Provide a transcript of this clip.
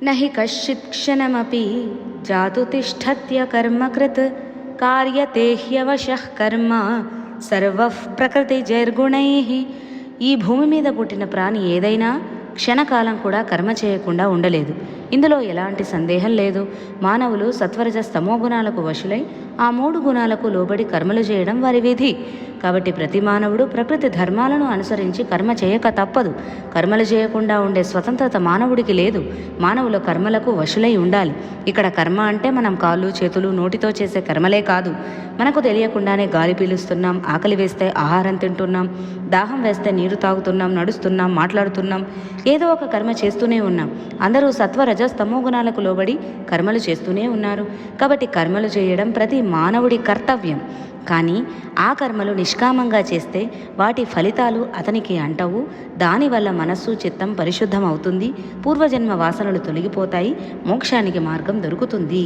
నహి కశ్చిత్ క్షణమపి జాతు తిష్టత్య కర్మకృత్ కార్యతే హ్యవశః కర్మ సర్వః ప్రకృతిజైర్గుణైః. ఈ భూమి మీద పుట్టిన ప్రాణి ఏదైనా క్షణకాలం కూడా కర్మ చేయకుండా ఉండలేదు. ఇందులో ఎలాంటి సందేహం లేదు. మానవులు సత్వరజ స్తమో గుణాలకు వశులై ఆ 3 గుణాలకు లోబడి కర్మలు చేయడం వారి విధి. కాబట్టి ప్రతి మానవుడు ప్రకృతి ధర్మాలను అనుసరించి కర్మ చేయక తప్పదు. కర్మలు చేయకుండా ఉండే స్వతంత్రత మానవుడికి లేదు. మానవుల కర్మలకు వశులై ఉండాలి. ఇక్కడ కర్మ అంటే మనం కాళ్ళు చేతులు నోటితో చేసే కర్మలే కాదు. మనకు తెలియకుండానే గాలి పీలుస్తున్నాం, ఆకలి వేస్తే ఆహారం తింటున్నాం, దాహం వేస్తే నీరు తాగుతున్నాం, నడుస్తున్నాం, మాట్లాడుతున్నాం, ఏదో ఒక కర్మ చేస్తూనే ఉన్నాం. అందరూ సత్వరజ స్తమో గుణాలకు లోబడి కర్మలు చేస్తూనే ఉన్నారు. కాబట్టి కర్మలు చేయడం ప్రతి మానవుడి కర్తవ్యం. కానీ ఆ కర్మలు నిష్కామంగా చేస్తే వాటి ఫలితాలు అతనికి అంటవు. దానివల్ల మనస్సు చిత్తం పరిశుద్ధం అవుతుంది. పూర్వజన్మ వాసనలు తొలగిపోతాయి. మోక్షానికి మార్గం దొరుకుతుంది.